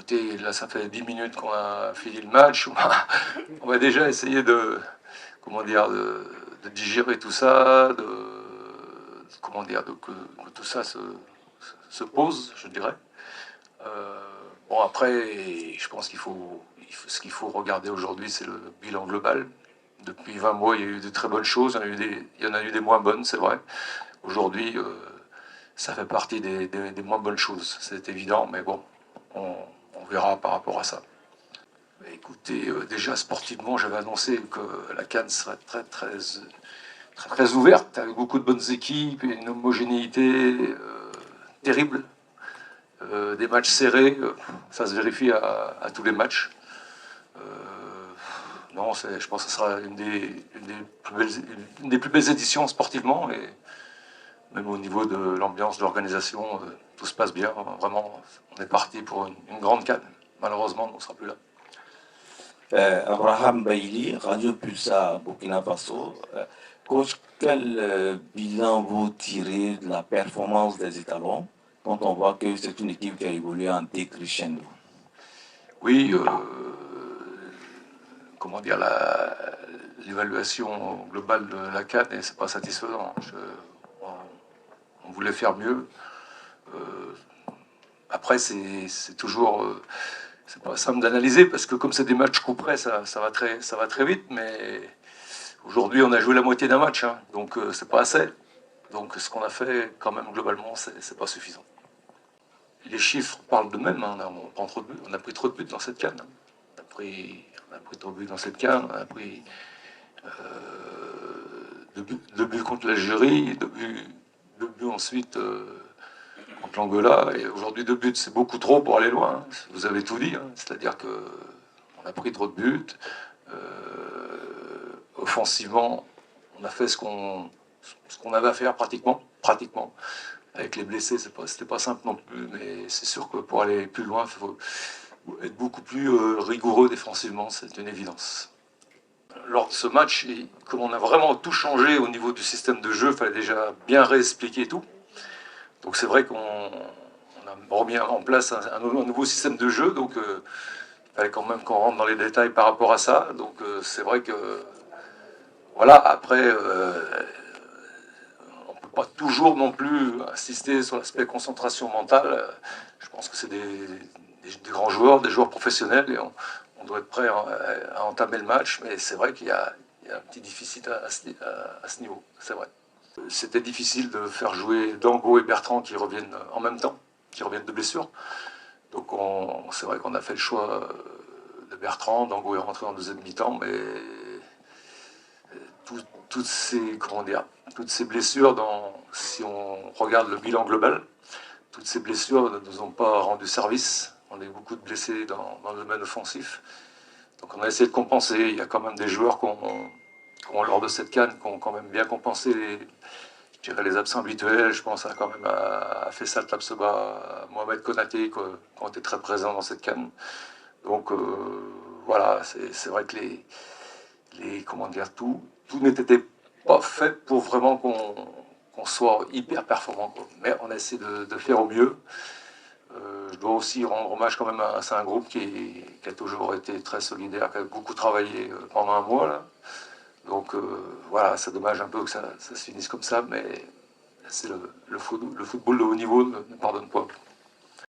écoutez, là ça fait 10 minutes qu'on a fini le match, on va déjà essayer de, comment dire, de digérer tout ça, comment dire, que tout ça se pose, je dirais. Bon après, je pense ce qu'il faut regarder aujourd'hui, c'est le bilan global. Depuis 20 mois, il y a eu de très bonnes choses, il y en a eu des moins bonnes, c'est vrai. Aujourd'hui, ça fait partie des moins bonnes choses, c'est évident, mais bon, on verra par rapport à ça. Écoutez, déjà sportivement, j'avais annoncé que la CAN serait très ouverte, avec beaucoup de bonnes équipes, et une homogénéité terrible, des matchs serrés, ça se vérifie à tous les matchs. Non, je pense que ce sera une des plus belles éditions sportivement, et même au niveau de l'ambiance, de l'organisation, tout se passe bien. Vraiment, on est parti pour une grande CAN. Malheureusement, on ne sera plus là. Abraham Bailly, Radio Pulsar, Burkina Faso. Coach, quel bilan vous tirez de la performance des Étalons quand on voit que c'est une équipe qui a évolué en décrescendo? Oui, comment dire, l'évaluation globale de la CAN, c'est pas satisfaisant. On voulait faire mieux. Après, c'est toujours, c'est pas simple d'analyser parce que comme c'est des matchs coup près, ça va très vite. Mais aujourd'hui, on a joué la moitié d'un match, hein, donc c'est pas assez. Donc ce qu'on a fait, quand même, globalement, c'est pas suffisant. Les chiffres parlent d'eux-mêmes. Hein, on a pris trop de buts dans cette CAN. Hein. On a pris trop de buts dans cette CAN. On a pris deux buts contre l'Algérie, deux buts ensuite contre l'Angola. Et aujourd'hui, 2 buts, c'est beaucoup trop pour aller loin. Hein. Vous avez tout dit. Hein. C'est-à-dire qu'on a pris trop de buts. Offensivement, on a fait ce qu'on avait à faire pratiquement. Avec les blessés, c'était pas simple non plus, mais c'est sûr que pour aller plus loin, il faut être beaucoup plus rigoureux défensivement, c'est une évidence. Lors de ce match, comme on a vraiment tout changé au niveau du système de jeu, il fallait déjà bien réexpliquer tout. Donc c'est vrai qu'on a remis en place un nouveau système de jeu, donc il fallait quand même qu'on rentre dans les détails par rapport à ça. Donc c'est vrai que, voilà, après... pas toujours non plus insister sur l'aspect concentration mentale. Je pense que c'est des grands joueurs, des joueurs professionnels, et on doit être prêt à entamer le match, mais c'est vrai qu'il y a un petit déficit à ce niveau, c'est vrai. C'était difficile de faire jouer Dango et Bertrand qui reviennent en même temps, qui reviennent de blessure. Donc c'est vrai qu'on a fait le choix de Bertrand. Dango est rentré en deuxième mi-temps, mais toutes ces blessures, si on regarde le bilan global, toutes ces blessures ne nous ont pas rendu service. On a eu beaucoup de blessés dans le domaine offensif. Donc on a essayé de compenser. Il y a quand même des joueurs qui ont lors de cette CAN, qui ont quand même bien compensé les absents habituels. Je pense quand même à Faisal Tabsoba, à Mohamed Konaté, qui ont été très présents dans cette CAN. Donc voilà, c'est vrai que tout n'était pas fait pour vraiment qu'on soit hyper performant, quoi. Mais on a essayé de faire au mieux. Je dois aussi rendre hommage quand même à un groupe qui a toujours été très solidaire, qui a beaucoup travaillé pendant un mois. Là. Donc voilà, c'est dommage un peu que ça se finisse comme ça, mais c'est le football de haut niveau ne pardonne pas.